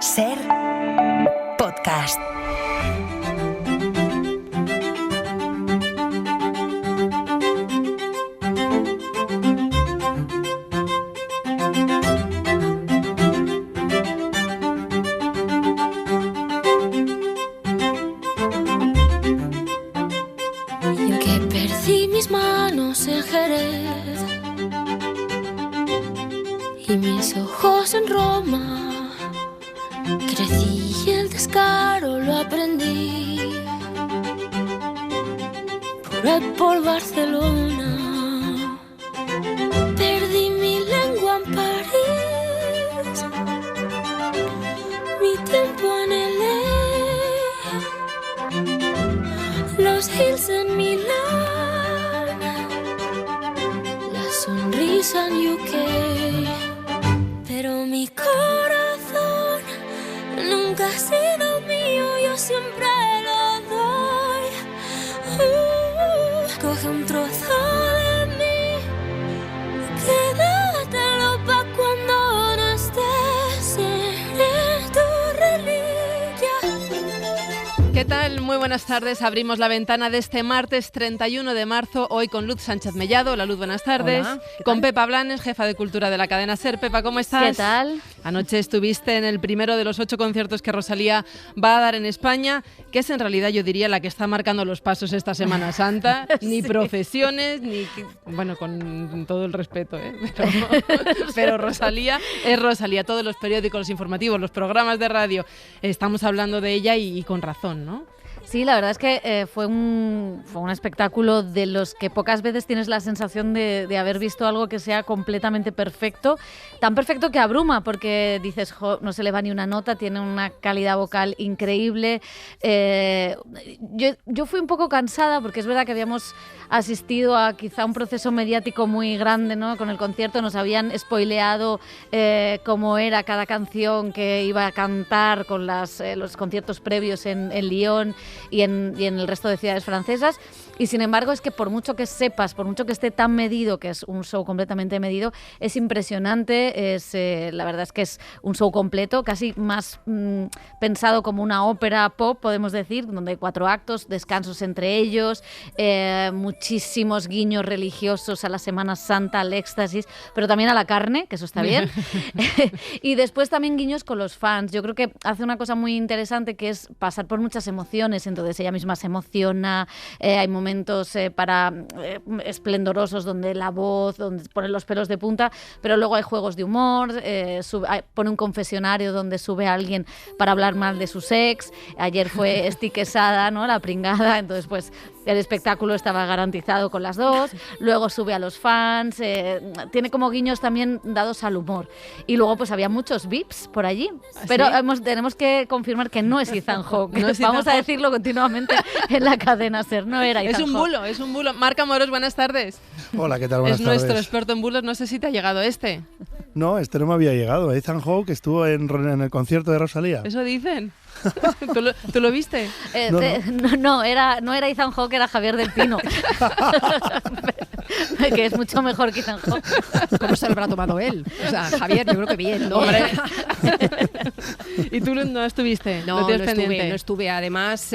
Ser podcast. Yo que perdí mis manos en Jerez y mis ojos en Roma. Crecí y el descaro lo aprendí por Barcelona. Perdí mi lengua en París, mi tiempo en L.A., los hills en Milán, la sonrisa en UK, pero mi corazón nunca ha sido mío, yo siempre lo doy. Coge un trozo de mí, quédatelo pa' cuando no estés, seré tu reliquia. ¿Qué tal? Muy buenas tardes. Abrimos la ventana de este martes 31 de marzo, hoy con Luz Sánchez Mellado. Hola Luz, buenas tardes. Hola, con Pepa Blanes, jefa de Cultura de la cadena SER. Pepa, ¿cómo estás? ¿Qué tal? Anoche estuviste en el primero de los 8 conciertos que Rosalía va a dar en España, que es en realidad, yo diría, la que está marcando los pasos esta Semana Santa. Sí. Ni profesiones, ni... Bueno, con todo el respeto, ¿eh? Pero Rosalía es Rosalía. Todos los periódicos, los informativos, los programas de radio, estamos hablando de ella y con razón, ¿no? Sí, la verdad es que fue un espectáculo de los que pocas veces tienes la sensación de haber visto algo que sea completamente perfecto, tan perfecto que abruma, porque dices, no se le va ni una nota, tiene una calidad vocal increíble. Yo fui un poco cansada porque es verdad que habíamos asistido a quizá un proceso mediático muy grande, ¿no? Con el concierto nos habían spoileado cómo era cada canción que iba a cantar con los conciertos previos en Lyon y en el resto de ciudades francesas, y sin embargo es que por mucho que sepas, por mucho que esté tan medido, que es un show completamente medido, es impresionante. La verdad es que es un show completo, casi más pensado como una ópera pop, podemos decir, donde hay 4 actos, descansos entre ellos, muchísimos guiños religiosos a la Semana Santa, al éxtasis, pero también a la carne, que eso está bien. Y después también guiños con los fans. Yo creo que hace una cosa muy interesante, que es pasar por muchas emociones. Entonces ella misma se emociona, hay momentos esplendorosos donde la voz, donde ponen los pelos de punta, pero luego hay juegos de humor, pone un confesionario donde sube a alguien para hablar mal de su ex. Ayer fue Esti Quesada, ¿no? La pringada, entonces pues el espectáculo estaba garantizado con las dos. Luego sube a los fans, tiene como guiños también dados al humor. Y luego pues había muchos VIPs por allí, pero tenemos que confirmar que no es Ethan Hawke. No es Vamos Ethan a Hawke. decirlo continuamente en la cadena SER, no era Ethan Hawke. Es un bulo. Marc Amorós, buenas tardes. Hola, ¿qué tal? Buenas Es tardes. nuestro experto en bulos. No sé si te ha llegado este. No, este no me había llegado. Ethan Hawke estuvo en el concierto de Rosalía. Eso dicen. ¿Tú lo viste? No era Ethan Hawke, era Javier del Pino. Que es mucho mejor que Ethan Hawke. ¿Cómo se lo habrá tomado él? O sea, Javier, yo creo que bien, ¿no? Hombre. ¿Y tú no estuviste? No tienes pendiente? estuve. Además,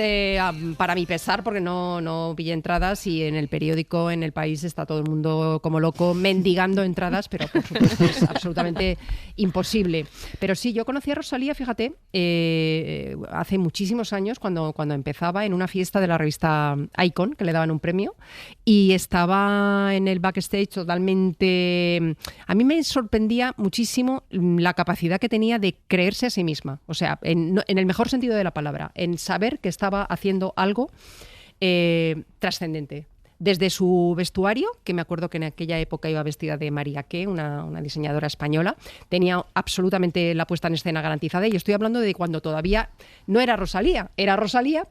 para mi pesar, porque no pillé entradas, y en el periódico, en El País, está todo el mundo como loco mendigando entradas, pero por supuesto es absolutamente imposible. Pero sí, yo conocí a Rosalía, fíjate, hace muchísimos años, cuando empezaba en una fiesta de la revista Icon, que le daban un premio, y estaba en el backstage totalmente... A mí me sorprendía muchísimo la capacidad que tenía de creerse a sí misma, o sea, en el mejor sentido de la palabra, en saber que estaba haciendo algo trascendente. Desde su vestuario, que me acuerdo que en aquella época iba vestida de María Que, una diseñadora española, tenía absolutamente la puesta en escena garantizada, y estoy hablando de cuando todavía no era Rosalía,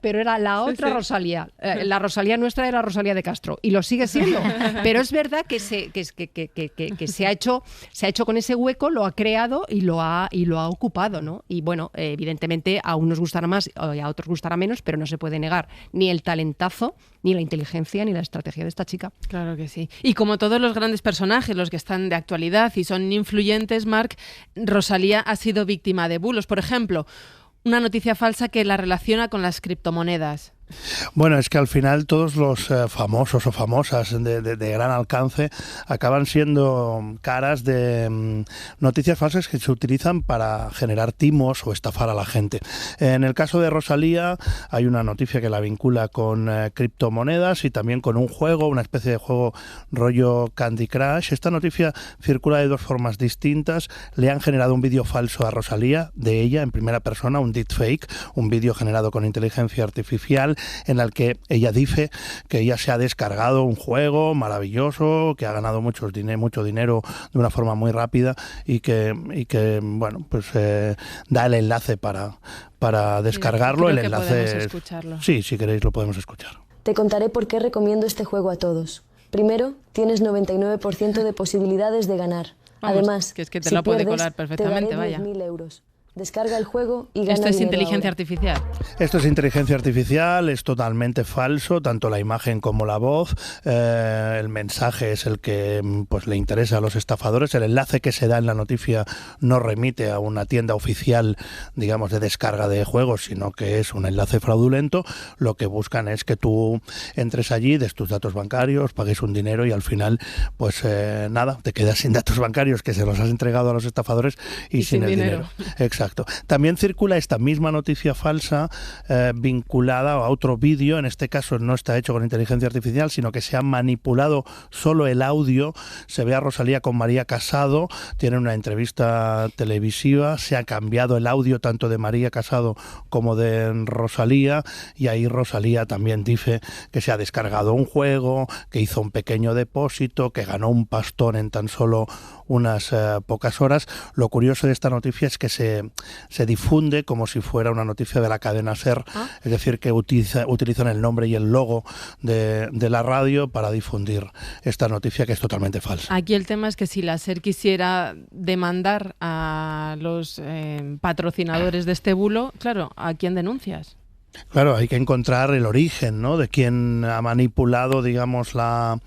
pero era la otra Rosalía. La Rosalía nuestra era Rosalía de Castro, y lo sigue siendo. Pero es verdad que se ha hecho con ese hueco, lo ha creado y lo ha ocupado, ¿no? Y bueno, evidentemente a unos gustará más y a otros gustará menos, pero no se puede negar ni el talentazo, ni la inteligencia, ni la estrategia estrategia de esta chica. Claro que sí. Y como todos los grandes personajes, los que están de actualidad y son influyentes, Marc, Rosalía ha sido víctima de bulos. Por ejemplo, una noticia falsa que la relaciona con las criptomonedas. Bueno, es que al final todos los famosos o famosas de gran alcance acaban siendo caras de noticias falsas que se utilizan para generar timos o estafar a la gente. En el caso de Rosalía hay una noticia que la vincula con criptomonedas y también con un juego, una especie de juego rollo Candy Crush. Esta noticia circula de dos formas distintas. Le han generado un vídeo falso a Rosalía, de ella en primera persona, un deepfake, un vídeo generado con inteligencia artificial, en el que ella dice que ella se ha descargado un juego maravilloso, que ha ganado mucho dinero de una forma muy rápida y que bueno, pues da el enlace para descargarlo. Creo el enlace podemos escucharlo. Sí, si queréis lo podemos escuchar. Te contaré por qué recomiendo este juego a todos. Primero, tienes 99% de posibilidades de ganar. Vamos, Además, que es que te si la puede pierdes, colar perfectamente, te daré vaya. 10.000 euros. Descarga el juego y gana Esto es dinero inteligencia ahora. artificial. Esto es inteligencia artificial, es totalmente falso, tanto la imagen como la voz. El mensaje es el que pues le interesa a los estafadores. El enlace que se da en la noticia no remite a una tienda oficial, digamos, de descarga de juegos, sino que es un enlace fraudulento. Lo que buscan es que tú entres allí, des tus datos bancarios, pagues un dinero y al final, pues nada, te quedas sin datos bancarios que se los has entregado a los estafadores y sin el dinero. Exacto. También circula esta misma noticia falsa vinculada a otro vídeo. En este caso no está hecho con inteligencia artificial, sino que se ha manipulado solo el audio. Se ve a Rosalía con María Casado, tiene una entrevista televisiva, se ha cambiado el audio tanto de María Casado como de Rosalía, y ahí Rosalía también dice que se ha descargado un juego, que hizo un pequeño depósito, que ganó un pastón en tan solo unas pocas horas. Lo curioso de esta noticia es que se difunde como si fuera una noticia de la cadena SER, es decir, que utilizan el nombre y el logo de la radio para difundir esta noticia, que es totalmente falsa. Aquí el tema es que si la SER quisiera demandar a los patrocinadores de este bulo, claro, ¿a quién denuncias? Claro, hay que encontrar el origen, ¿no?, de quién ha manipulado, digamos, la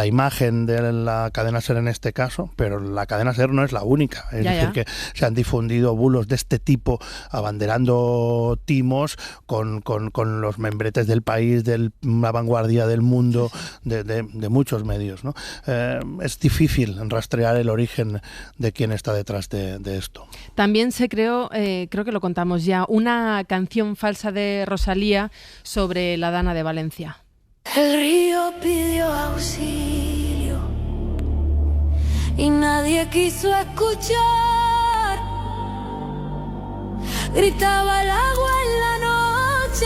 imagen de la cadena SER en este caso, pero la cadena SER no es la única. Es decir, que se han difundido bulos de este tipo, abanderando timos con los membretes del país, de la vanguardia del mundo, de muchos medios, ¿no? Es difícil rastrear el origen de quién está detrás de esto. También se creó, creo que lo contamos ya, una canción falsa de Rosalía sobre la Dana de Valencia. El río pidió auxilio y nadie quiso escuchar. Gritaba el agua en la noche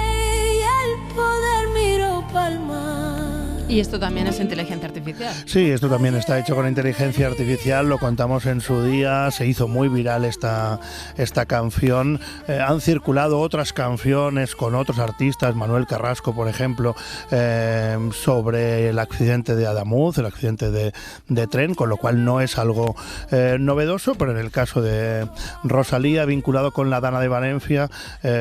y el poder miró pa'l mar. Y esto también es inteligencia artificial. Sí, esto también está hecho con inteligencia artificial, lo contamos en su día, se hizo muy viral esta canción. Han circulado otras canciones con otros artistas, Manuel Carrasco, por ejemplo, sobre el accidente de Adamuz, el accidente de tren, con lo cual no es algo novedoso, pero en el caso de Rosalía, vinculado con la Dana de Valencia,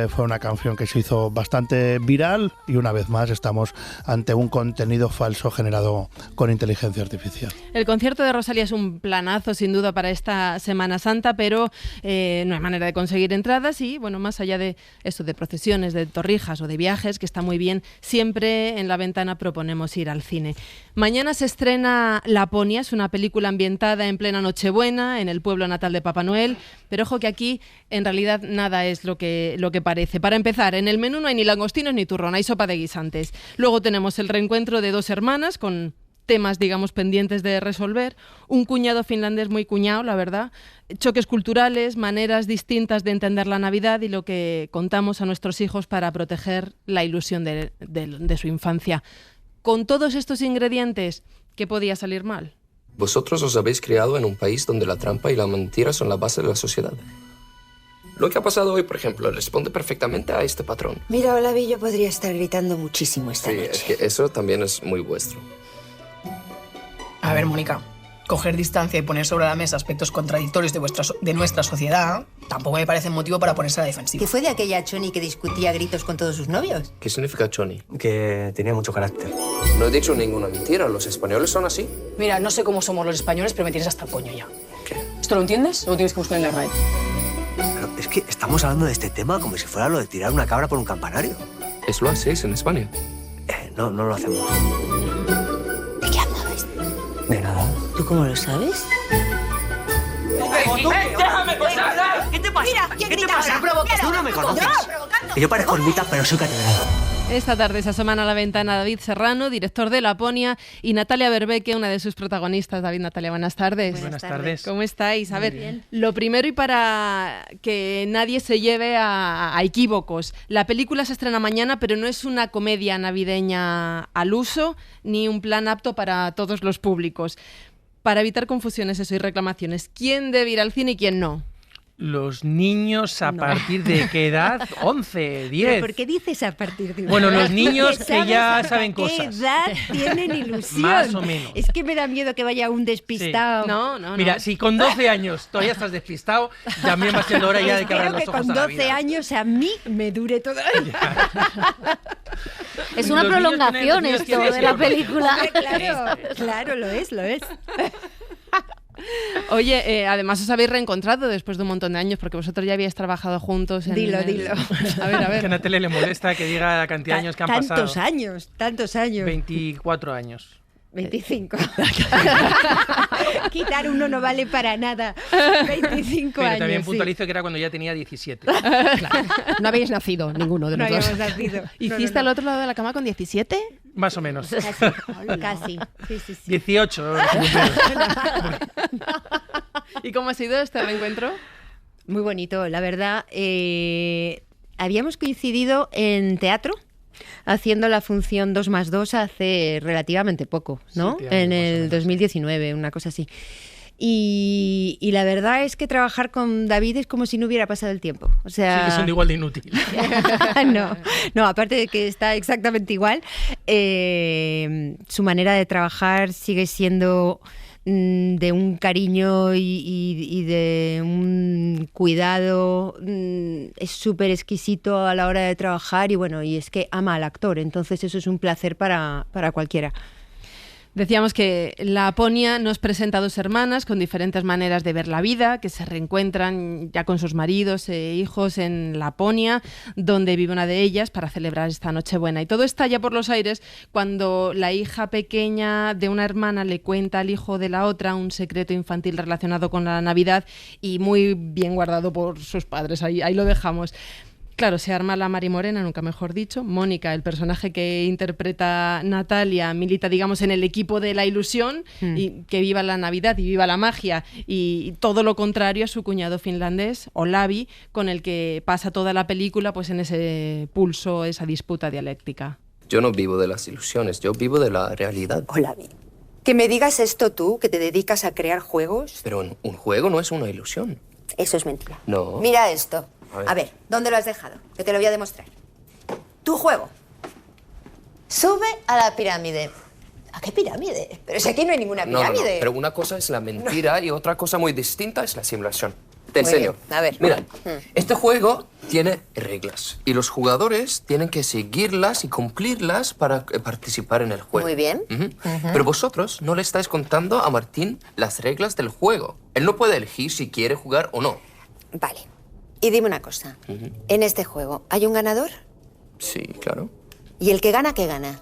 fue una canción que se hizo bastante viral y una vez más estamos ante un contenido falso generado con inteligencia artificial. El concierto de Rosalía es un planazo sin duda para esta Semana Santa, pero no hay manera de conseguir entradas y, bueno, más allá de esto de procesiones, de torrijas o de viajes, que está muy bien, siempre en La Ventana proponemos ir al cine. Mañana se estrena Laponia, es una película ambientada en plena Nochebuena, en el pueblo natal de Papá Noel, pero ojo que aquí en realidad nada es lo que parece. Para empezar, en el menú no hay ni langostinos ni turrón, hay sopa de guisantes. Luego tenemos el reencuentro de dos hermanas con temas, digamos, pendientes de resolver, un cuñado finlandés muy cuñado, la verdad, choques culturales, maneras distintas de entender la Navidad y lo que contamos a nuestros hijos para proteger la ilusión de su infancia. Con todos estos ingredientes, ¿qué podía salir mal? Vosotros os habéis criado en un país donde la trampa y la mentira son la base de la sociedad. Lo que ha pasado hoy, por ejemplo, responde perfectamente a este patrón. Mira, Olavillo podría estar gritando muchísimo esta noche. Sí, es que eso también es muy vuestro. A ver, Mónica, coger distancia y poner sobre la mesa aspectos contradictorios de nuestra sociedad, tampoco me parece motivo para ponerse a la defensiva. ¿Qué fue de aquella choni que discutía a gritos con todos sus novios? ¿Qué significa choni? Que tenía mucho carácter. No he dicho ninguna mentira, los españoles son así. Mira, no sé cómo somos los españoles, pero me tienes hasta el coño ya. ¿Qué? ¿Esto lo entiendes o lo tienes que buscar en la RAE? Pero es que estamos hablando de este tema como si fuera lo de tirar una cabra por un campanario. ¿Es lo hacéis en España? No lo hacemos. ¿De qué hablabas? De nada. ¿Tú cómo lo sabes? ¡Déjame pasar! ¿Qué te pasa? Mira, ¿qué te pasa? Tú no me conoces. Que yo parezco ermita, pero soy catedrático. Esta tarde se asoman a la ventana David Serrano, director de Laponia, y Natalia Berbeque, una de sus protagonistas. David, Natalia, buenas tardes. Buenas tardes. ¿Cómo estáis? A ver, lo primero y para que nadie se lleve a equívocos. La película se estrena mañana, pero no es una comedia navideña al uso, ni un plan apto para todos los públicos. Para evitar confusiones y reclamaciones, ¿quién debe ir al cine y quién no? Los niños a partir de qué edad? 11, 10. ¿Pero por qué dices a partir de una Bueno, edad? los niños que ya saben ¿Qué cosas. edad tienen ilusión? Más o menos. Es que me da miedo que vaya un despistado. Sí. No. Mira, si con 12 años todavía estás despistado, también va siendo hora ya de que abras los ojos con a la 12 vida. años a mí me dure todo. Es una Los niños prolongación tienen- esto de la película. Claro, lo es. Oye, además os habéis reencontrado después de un montón de años, porque vosotros ya habíais trabajado juntos. Dilo. A ver. Que a Natalia le molesta que diga la cantidad de años que han pasado. Tantos años. 24 años. 25. Quitar uno no vale para nada. 25 Pero años. también sí. puntualizo que era cuando ya tenía 17. Claro. No habéis nacido ninguno de No los dos. habíamos nacido. ¿Hiciste al otro lado de la cama con 17? Más o menos. Casi. Sí. 18. ¿Y cómo ha sido este reencuentro? Muy bonito, la verdad. Habíamos coincidido en teatro haciendo la función 2+2 hace relativamente poco, ¿no? Sí, en el 2019, una cosa así. Y la verdad es que trabajar con David es como si no hubiera pasado el tiempo. O sea, Sigue siendo igual de inútil. no, aparte de que está exactamente igual, su manera de trabajar sigue siendo de un cariño y de un cuidado, es súper exquisito a la hora de trabajar y bueno, y es que ama al actor, entonces eso es un placer para cualquiera. Decíamos que Laponia nos presenta a dos hermanas con diferentes maneras de ver la vida, que se reencuentran ya con sus maridos e hijos en Laponia, donde vive una de ellas para celebrar esta Nochebuena. Y todo estalla por los aires cuando la hija pequeña de una hermana le cuenta al hijo de la otra un secreto infantil relacionado con la Navidad y muy bien guardado por sus padres. Ahí lo dejamos. Claro, se arma la marimorena, nunca mejor dicho. Mónica, el personaje que interpreta Natalia, milita, digamos, en el equipo de la ilusión, y que viva la Navidad y viva la magia, y todo lo contrario a su cuñado finlandés, Olavi, con el que pasa toda la película pues en ese pulso, esa disputa dialéctica. Yo no vivo de las ilusiones, yo vivo de la realidad. Olavi, que me digas esto tú, que te dedicas a crear juegos. Pero un juego no es una ilusión. Eso es mentira. No. Mira esto. A ver, ¿dónde lo has dejado? Que te lo voy a demostrar. Tu juego. Sube a la pirámide. ¿A qué pirámide? Pero si aquí no hay ninguna pirámide. Pero una cosa es la mentira y otra cosa muy distinta es la simulación. Te Muy enseño. bien. A ver. Mira, este juego tiene reglas y los jugadores tienen que seguirlas y cumplirlas para participar en el juego. Muy bien. Pero vosotros no le estáis contando a Martín las reglas del juego. Él no puede elegir si quiere jugar o no. Vale. Y dime una cosa. En este juego, ¿hay un ganador? Sí, claro. ¿Y el que gana, qué gana?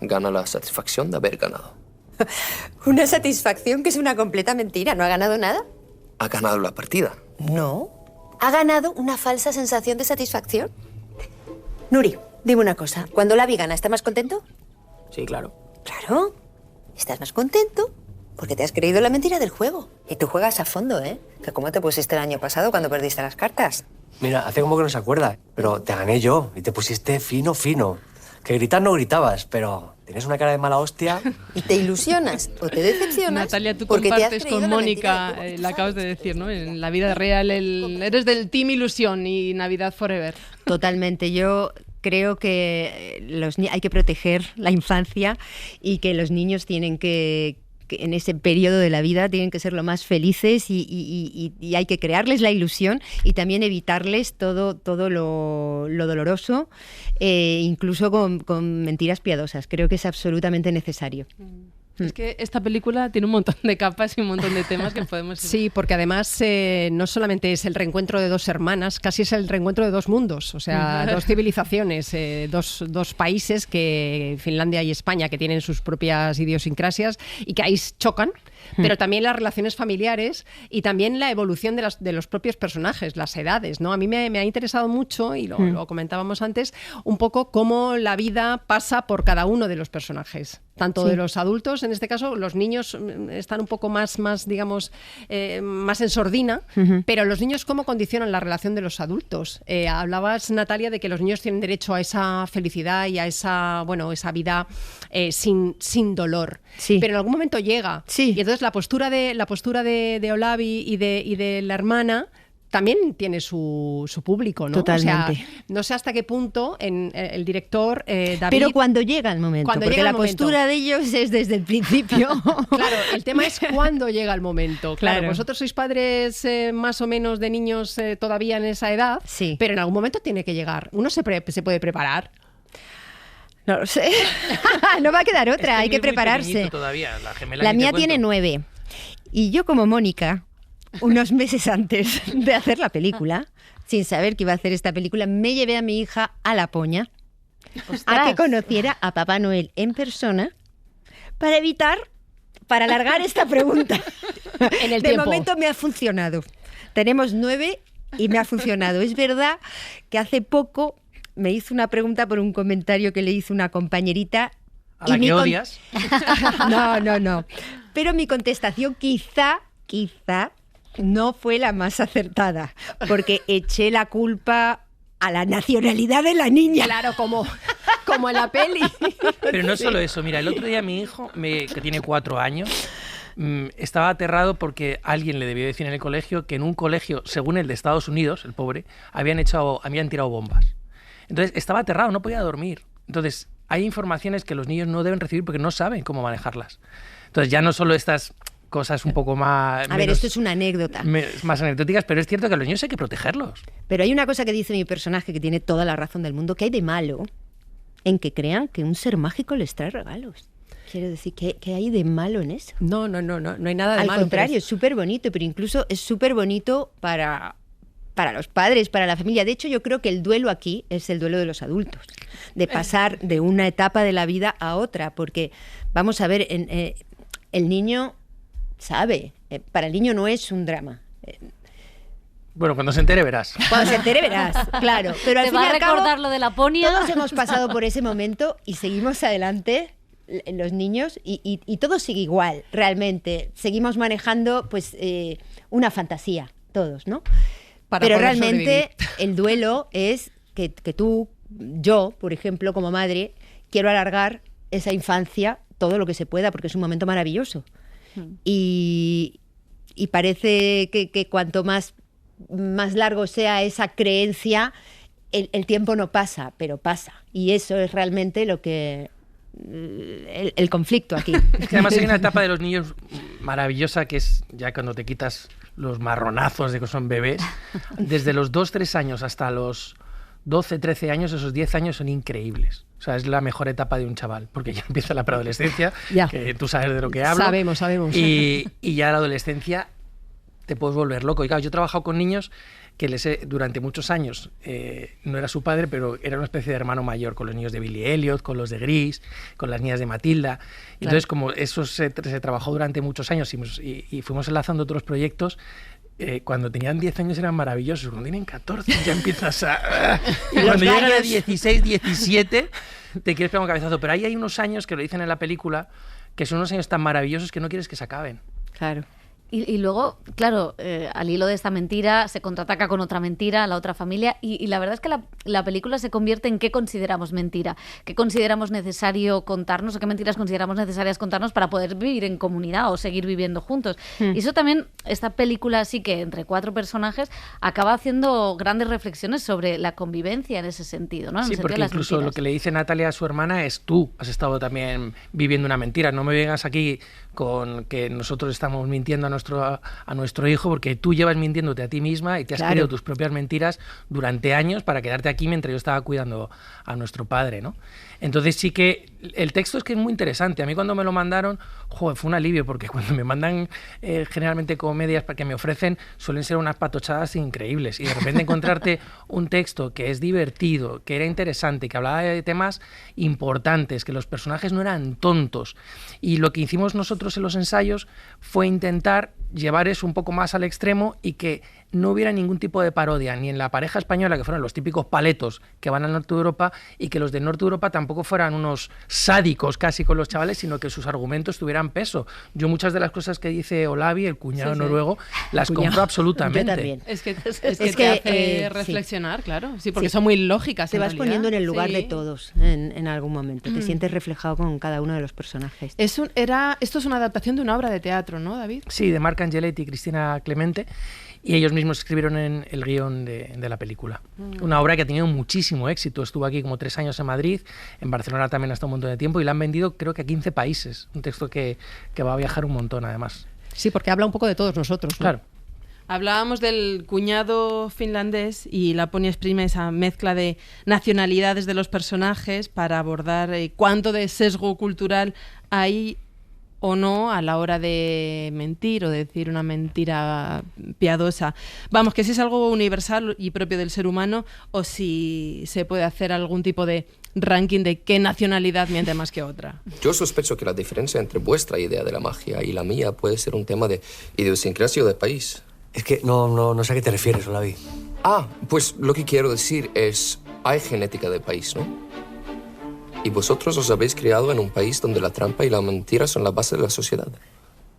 Gana la satisfacción de haber ganado. Una satisfacción que es una completa mentira. ¿No ha ganado nada? Ha ganado la partida. No. ¿Ha ganado una falsa sensación de satisfacción? Nuri, dime una cosa. Cuando Olavi gana, ¿está más contento? Sí, claro. Claro. Estás más contento porque te has creído la mentira del juego. Y tú juegas a fondo, ¿eh? Que cómo te pusiste el año pasado cuando perdiste las cartas. Mira, hace como que no se acuerda, pero te gané yo y te pusiste fino. Que gritar no gritabas, pero tienes una cara de mala hostia. ¿Y te ilusionas o te decepcionas? Natalia, tú porque te has compartes creído con la Mónica, mentira del juego, la acabas de decir, ¿no? En la vida real eres del Team Ilusión y Navidad Forever. Totalmente. Yo creo que hay que proteger la infancia y que los niños tienen que en ese periodo de la vida tienen que ser lo más felices y hay que crearles la ilusión y también evitarles todo lo doloroso, incluso con mentiras piadosas. Creo que es absolutamente necesario. Es que esta película tiene un montón de capas y un montón de temas que podemos... Sí, porque además no solamente es el reencuentro de dos hermanas, casi es el reencuentro de dos mundos, o sea, dos civilizaciones, dos países, que Finlandia y España, que tienen sus propias idiosincrasias y que ahí chocan, pero también las relaciones familiares y también la evolución de los propios personajes, las edades, ¿no? A mí me ha interesado mucho, y lo comentábamos antes, un poco cómo la vida pasa por cada uno de los personajes, tanto de los adultos, en este caso los niños están un poco más digamos, más en sordina, pero los niños cómo condicionan la relación de los adultos. Hablabas, Natalia, de que los niños tienen derecho a esa felicidad y a esa vida sin dolor, pero en algún momento llega, y entonces la postura de Olavi y de la hermana también tiene su público, ¿no? Totalmente. O sea, no sé hasta qué punto el director David... Pero cuando llega el momento, porque la postura de ellos es desde el principio. Claro, el tema es cuándo llega el momento. Claro, vosotros sois padres más o menos de niños todavía en esa edad, pero en algún momento tiene que llegar. Uno se puede preparar. No lo sé. No va a quedar otra, hay que prepararse. Todavía, la mía tiene 9. Y yo, como Mónica, unos meses antes de hacer la película, sin saber que iba a hacer esta película, me llevé a mi hija a La Poña a que conociera a Papá Noel en persona para alargar esta pregunta. En el de tiempo. momento me ha funcionado. Tenemos 9 y me ha funcionado. Es verdad que hace poco me hizo una pregunta por un comentario que le hizo una compañerita. ¿A la que odias? No. Pero mi contestación quizá no fue la más acertada, porque eché la culpa a la nacionalidad de la niña. Claro, como en la peli. Pero no solo eso, mira, el otro día mi hijo, que tiene 4 años, estaba aterrado porque alguien le debió decir en el colegio que en un colegio, según el de Estados Unidos, el pobre, habían tirado bombas. Entonces estaba aterrado, no podía dormir. Entonces hay informaciones que los niños no deben recibir porque no saben cómo manejarlas. Entonces ya no solo estas cosas un poco más... A ver, esto es una anécdota. Más anecdóticas, pero es cierto que a los niños hay que protegerlos. Pero hay una cosa que dice mi personaje que tiene toda la razón del mundo, que hay de malo en que crean que un ser mágico les trae regalos. Quiero decir, ¿qué hay de malo en eso? No hay nada de malo. Al contrario, es súper bonito, pero incluso es súper bonito para los padres, para la familia. De hecho, yo creo que el duelo aquí es el duelo de los adultos, de pasar de una etapa de la vida a otra, porque, vamos a ver, el niño sabe, para el niño no es un drama. Bueno, cuando se entere verás. Cuando se entere verás, claro. Pero al ¿Te fin va y a al cabo, recordar lo de la ponia? todos hemos pasado por ese momento y seguimos adelante, los niños, y todo sigue igual, realmente. Seguimos manejando pues una fantasía, todos, ¿no? Pero realmente el duelo es que yo, por ejemplo, como madre, quiero alargar esa infancia todo lo que se pueda, porque es un momento maravilloso. Y parece que cuanto más largo sea esa creencia, el tiempo no pasa, pero pasa. Y eso es realmente lo que... el conflicto aquí. Es que además hay una etapa de los niños maravillosa que es ya cuando te quitas los marronazos de que son bebés. Desde los 2-3 años hasta los 12-13 años, esos 10 años son increíbles. O sea, es la mejor etapa de un chaval, porque ya empieza la preadolescencia, que tú sabes de lo que hablo. Sabemos. Y ya la adolescencia te puedes volver loco. Y claro, yo he trabajado con niños que durante muchos años no era su padre, pero era una especie de hermano mayor, con los niños de Billy Elliot, con los de Gris, con las niñas de Matilda. Y entonces, como eso se trabajó durante muchos años y fuimos enlazando otros proyectos, cuando tenían 10 años eran maravillosos. Cuando tienen 14 ya empiezas a... y cuando llegan a 16, 17, te quieres pegar un cabezazo. Pero ahí hay unos años, que lo dicen en la película, que son unos años tan maravillosos que no quieres que se acaben. Claro. Y luego, claro, al hilo de esta mentira se contraataca con otra mentira, la otra familia, y la verdad es que la película se convierte en qué consideramos mentira, qué consideramos necesario contarnos o qué mentiras consideramos necesarias contarnos para poder vivir en comunidad o seguir viviendo juntos. Y eso también, esta película así que entre 4 personajes acaba haciendo grandes reflexiones sobre la convivencia en ese sentido, ¿no? En Sí, el sentido porque de las incluso mentiras. lo que le dice Natalia a su hermana es: tú has estado también viviendo una mentira, no me vengas aquí con que nosotros estamos mintiendo a nuestro hijo, porque tú llevas mintiéndote a ti misma y te has creído tus propias mentiras durante años para quedarte aquí mientras yo estaba cuidando a nuestro padre, ¿no? Entonces sí que el texto es que es muy interesante. A mí cuando me lo mandaron, fue un alivio, porque cuando me mandan generalmente comedias que me ofrecen suelen ser unas patochadas increíbles, y de repente encontrarte un texto que es divertido, que era interesante, que hablaba de temas importantes, que los personajes no eran tontos, y lo que hicimos nosotros en los ensayos fue intentar llevar eso un poco más al extremo y que no hubiera ningún tipo de parodia, ni en la pareja española, que fueron los típicos paletos que van al norte de Europa, y que los del norte de Europa tampoco fueran unos sádicos casi con los chavales, sino que sus argumentos tuvieran peso. Yo muchas de las cosas que dice Olavi, el cuñado noruego, las compro absolutamente. Yo también. Es que te hace reflexionar, claro. Sí, porque son muy lógicas. Te vas realidad. poniendo en el lugar de todos en algún momento. Te sientes reflejado con cada uno de los personajes. Esto es una adaptación de una obra de teatro, ¿no, David? Sí, de Marc Angeletti y Cristina Clemente, y ellos mismos escribieron en el guión de la película. Una obra que ha tenido muchísimo éxito. Estuvo aquí como 3 años en Madrid, en Barcelona también hasta un montón de tiempo, y la han vendido creo que a 15 países. Un texto que va a viajar un montón además. Sí, porque habla un poco de todos nosotros, ¿no? Claro. Hablábamos del cuñado finlandés y Laponi exprime esa mezcla de nacionalidades de los personajes para abordar cuánto de sesgo cultural hay o no a la hora de mentir o de decir una mentira piadosa. Vamos, que si es algo universal y propio del ser humano, o si se puede hacer algún tipo de ranking de qué nacionalidad miente más que otra. Yo sospecho que la diferencia entre vuestra idea de la magia y la mía puede ser un tema de idiosincrasia de país. Es que no sé a qué te refieres, Olavi. Pues lo que quiero decir es, hay genética de país, ¿no? Y vosotros os habéis criado en un país donde la trampa y la mentira son la base de la sociedad.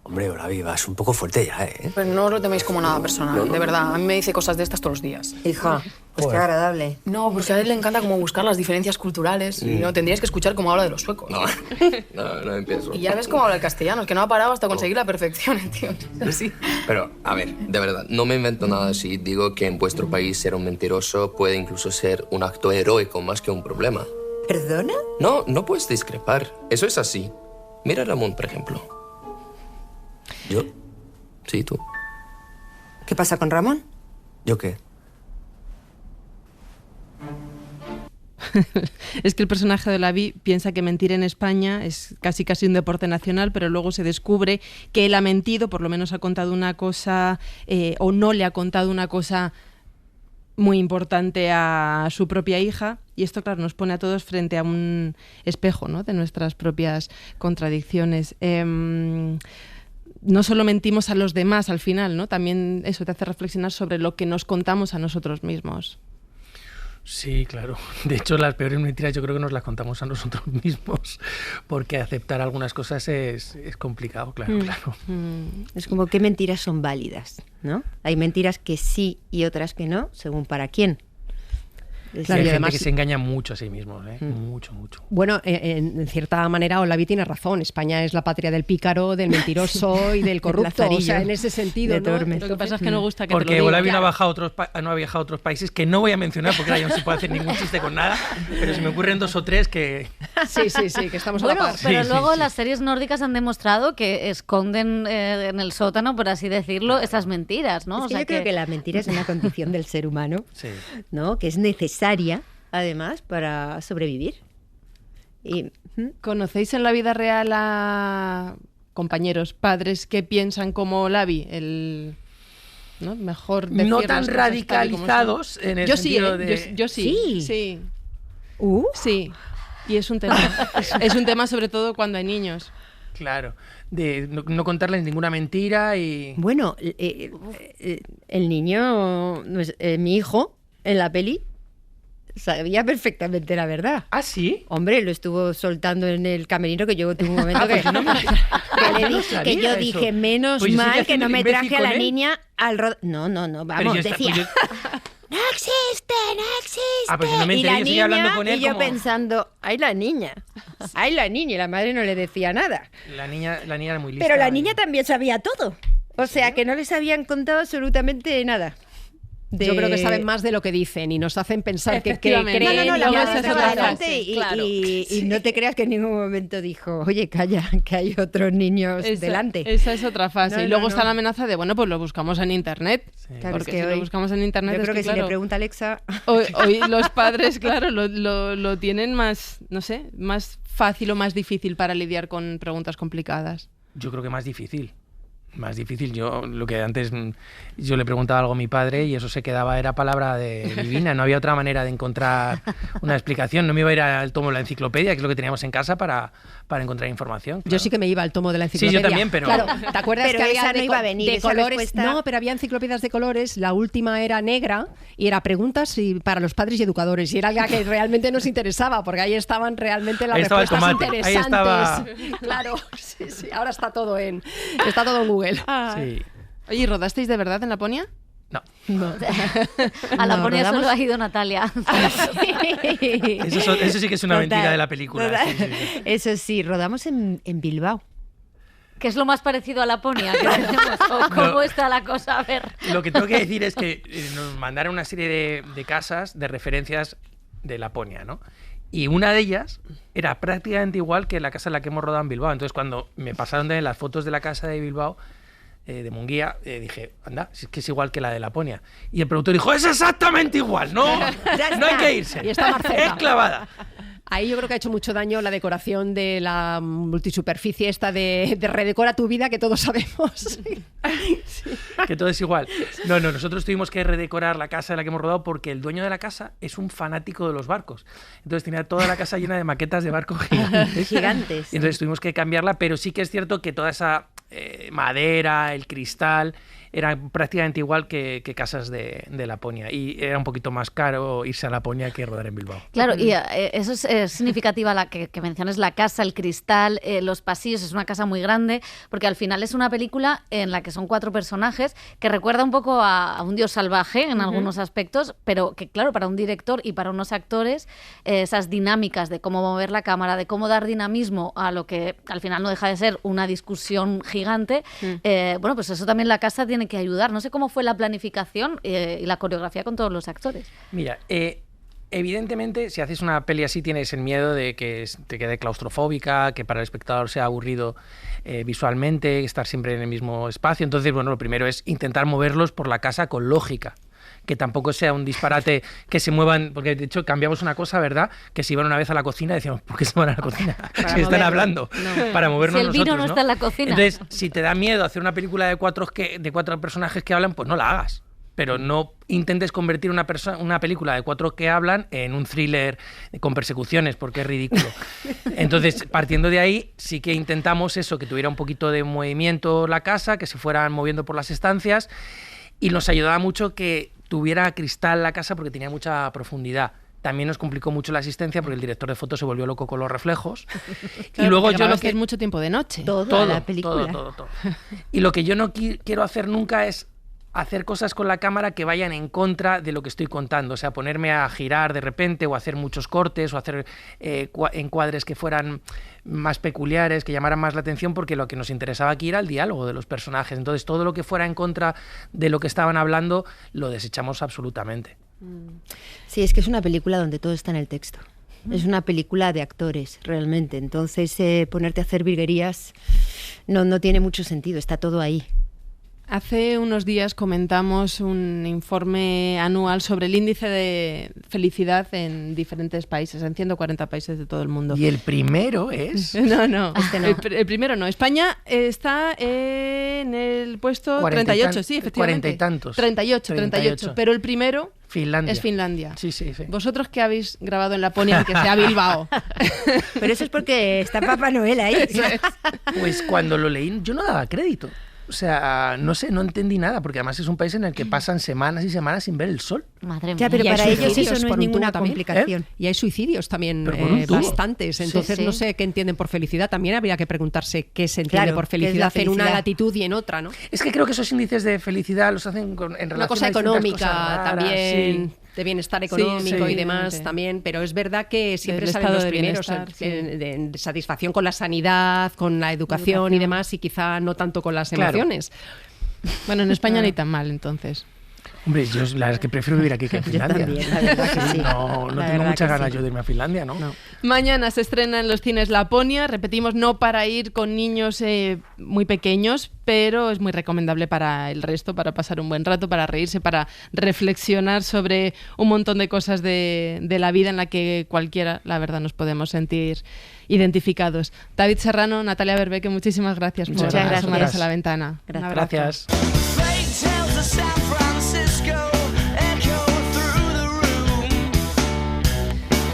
Hombre, Olavi, vas un poco fuerte ya, ¿eh? Pues no os lo toméis como nada personal, de verdad. A mí me dice cosas de estas todos los días. Hija, pues qué agradable. No, porque a él le encanta como buscar las diferencias culturales. Y no, tendríais que escuchar cómo habla de los suecos. No empiezo. Y ya ves cómo habla el castellano, es que no ha parado hasta conseguir la perfección, tío. Así. Pero, a ver, de verdad, no me invento nada si digo que en vuestro país ser un mentiroso puede incluso ser un acto heroico más que un problema. ¿Perdona? No puedes discrepar. Eso es así. Mira a Ramón, por ejemplo. ¿Yo? Sí, tú. ¿Qué pasa con Ramón? ¿Yo qué? Es que el personaje de Olavi piensa que mentir en España es casi un deporte nacional, pero luego se descubre que él ha mentido, por lo menos ha contado una cosa o no le ha contado una cosa muy importante a su propia hija, y esto, claro, nos pone a todos frente a un espejo, ¿no?, de nuestras propias contradicciones. No solo mentimos a los demás al final, ¿no? También eso te hace reflexionar sobre lo que nos contamos a nosotros mismos. Sí, claro. De hecho, las peores mentiras yo creo que nos las contamos a nosotros mismos, porque aceptar algunas cosas es complicado, claro. Es como qué mentiras son válidas, ¿no? Hay mentiras que sí y otras que no, según para quién. Claro, hay gente que se engaña mucho a sí mismos, ¿eh? Mucho. Bueno, en cierta manera Olavi tiene razón. España es la patria del pícaro, del mentiroso y del corrupto. O sea, en ese sentido, ¿no? Lo que pasa es que no gusta que porque te lo diga. Olavi no ha viajado a otros países que no voy a mencionar porque ahora ya no se puede hacer ningún chiste con nada, pero se me ocurren 2 o 3 que... Sí, que estamos a bueno, la par. pero luego las series nórdicas han demostrado que esconden en el sótano, por así decirlo, esas mentiras, ¿no? Es que yo creo que la mentira es una condición del ser humano, ¿no? Que es necesaria, además, para sobrevivir. ¿Conocéis en la vida real a compañeros, padres que piensan como Olavi? ¿No? Mejor decir no las tan cosas radicalizados tal y como son. en el Yo sentido sí, de... yo sí. Sí. Sí. Y es un tema. Es un tema sobre todo cuando hay niños. Claro, de no contarles ninguna mentira y... Bueno, el niño, mi hijo, en la peli, sabía perfectamente la verdad. ¿Ah, sí? Hombre, lo estuvo soltando en el camerino, que yo tuve un momento que yo dije, menos Pues yo mal seguía que no haciendo me imbécil traje a con la él. niña al No, vamos, decía... ¡No existe, no existe! Ah, pues no me y enteré, la yo seguía niña, hablando con él y yo como- pensando, ¡ay, la niña! ¡Ay, la niña! Y la madre no le decía nada. La niña era muy lista. Pero la niña también sabía todo. O sea, que no les habían contado absolutamente nada. Yo creo que saben más de lo que dicen y nos hacen pensar que creen. No, la y madre eso es estaba otra delante frase, y, claro. y no te creas que en ningún momento dijo, oye, calla, que hay otros niños delante. Esa es otra fase. No, y luego no, está no. la amenaza de, bueno, pues lo buscamos en internet. Claro, Porque es que si hoy- lo buscamos en internet yo es creo que si claro, le pregunta Alexa... hoy los padres, claro, lo tienen más, no sé, más fácil o más difícil para lidiar con preguntas complicadas. Yo creo que más difícil. Más difícil. Yo lo que antes yo le preguntaba algo a mi padre y eso se quedaba, era palabra divina. No había otra manera de encontrar una explicación. No me iba a ir al tomo de la enciclopedia, que es lo que teníamos en casa para encontrar información. Yo sí que me iba al tomo de la enciclopedia. Sí, yo también, pero... Claro, ¿te acuerdas Pero que había esa no iba a venir, de esa colores? respuesta- No, pero había enciclopedias de colores. La última era negra y era preguntas para los padres y educadores. Y era la que realmente nos interesaba, porque ahí estaban realmente las Ahí estaba el respuestas tomate, ahí interesantes. estaba- Claro, sí, ahora está todo en Google. Sí. Oye, ¿y rodasteis de verdad en Laponia? No. A la No, Laponia rodamos- solo ha ido Natalia. Eso sí que es una Total, mentira de la película. total. Sí, sí, sí. Eso sí, rodamos en Bilbao. Que es lo más parecido a Laponia que tenemos. ¿O cómo está la cosa? A ver. Lo que tengo que decir es que nos mandaron una serie de casas de referencias de Laponia, ¿no? Y una de ellas era prácticamente igual que la casa en la que hemos rodado en Bilbao. Entonces, cuando me pasaron de las fotos de la casa de Bilbao, de Munguía, dije, anda, si es que es igual que la de Laponia. Y el productor dijo, es exactamente igual, no hay que irse. Y está más cerca. Es clavada. Ahí yo creo que ha hecho mucho daño la decoración de la multisuperficie esta de redecora tu vida, que todos sabemos. Que todo es igual. No, nosotros tuvimos que redecorar la casa en la que hemos rodado porque el dueño de la casa es un fanático de los barcos. Entonces tenía toda la casa llena de maquetas de barcos gigantes. Gigantes. Y entonces tuvimos que cambiarla, pero sí que es cierto que toda esa madera, el cristal, eran prácticamente igual que casas de Laponia. Y era un poquito más caro irse a Laponia que rodar en Bilbao. Claro, y eso es significativa la que menciones la casa, el cristal, los pasillos. Es una casa muy grande, porque al final es una película en la que son 4 personajes, que recuerda un poco a un dios salvaje en algunos aspectos, pero que claro, para un director y para unos actores, esas dinámicas de cómo mover la cámara, de cómo dar dinamismo a lo que al final no deja de ser una discusión gigante, bueno, pues eso también la casa tiene que ayudar. No sé cómo fue la planificación y la coreografía con todos los actores. Mira, evidentemente, si haces una peli así tienes el miedo de que te quede claustrofóbica, que para el espectador sea aburrido visualmente, estar siempre en el mismo espacio. Entonces, bueno, lo primero es intentar moverlos por la casa con lógica. Que tampoco sea un disparate que se muevan, porque de hecho cambiamos una cosa, ¿verdad? Que si iban una vez a la cocina, decíamos, ¿por qué se van a la cocina? Si están hablando, para movernos Si el vino nosotros, no está en la cocina. Entonces, si te da miedo hacer una película de 4 personajes que hablan, pues no la hagas. Pero no intentes convertir una película de 4 que hablan en un thriller con persecuciones, porque es ridículo. Entonces, partiendo de ahí, sí que intentamos eso, que tuviera un poquito de movimiento la casa, que se fueran moviendo por las estancias, y nos ayudaba mucho que tuviera cristal la casa porque tenía mucha profundidad. También nos complicó mucho la asistencia porque el director de fotos se volvió loco con los reflejos. Claro, y luego yo lo que es mucho tiempo de noche. Toda la película. Todo. Y lo que yo no quiero hacer nunca es hacer cosas con la cámara que vayan en contra de lo que estoy contando, o sea, ponerme a girar de repente o hacer muchos cortes o hacer encuadres que fueran más peculiares, que llamaran más la atención, porque lo que nos interesaba aquí era el diálogo de los personajes. Entonces, todo lo que fuera en contra de lo que estaban hablando lo desechamos absolutamente. Sí, es que es una película donde todo está en el texto. Es una película de actores, realmente. Entonces, ponerte a hacer virguerías no tiene mucho sentido, está todo ahí. Hace unos días comentamos un informe anual sobre el índice de felicidad en diferentes países, en 140 países de todo el mundo. Y el primero es... No. Este no. El primero no. España está en el puesto 38, sí, efectivamente. 40 y tantos. 38. Pero el primero Finlandia. es Finlandia. Sí. ¿Vosotros qué habéis grabado en Laponia que sea Bilbao? Pero eso es porque está Papá Noel ahí. Pues cuando lo leí yo no daba crédito. O sea, no sé, no entendí nada, porque además es un país en el que pasan semanas y semanas sin ver el sol. Madre mía. Ya, pero Y hay para ellos suicidios eso no por es un ninguna tubo también. complicación. Y hay suicidios también Pero por un tubo. bastantes. Entonces Sí, sí. no sé qué entienden por felicidad. También habría que preguntarse qué se entiende Claro, por ¿qué es la felicidad en una felicidad? latitud y en otra, ¿no? Es que creo que esos índices de felicidad los hacen en relación Una cosa a distintas económica cosas raras, también, sí. de bienestar Sí, económico sí, y demás evidente. también, pero es verdad que siempre Del salen estado los de primeros bienestar, sí. de satisfacción con la sanidad, con la educación y demás, y quizá no tanto con las Claro. emociones. Bueno, en España ni tan mal, entonces. Hombre, yo la verdad es que prefiero vivir aquí que en Finlandia. también, la verdad que sí. No La tengo verdad muchas que ganas sí. yo de irme a Finlandia, ¿no? Mañana se estrena en los cines Laponia, repetimos, no para ir con niños muy pequeños, pero es muy recomendable para el resto, para pasar un buen rato, para reírse, para reflexionar sobre un montón de cosas de la vida en la que cualquiera, la verdad, nos podemos sentir identificados. David Serrano, Natalia Berbeque, muchísimas gracias por Muchas gracias. asomaros a la ventana. Un abrazo. Gracias.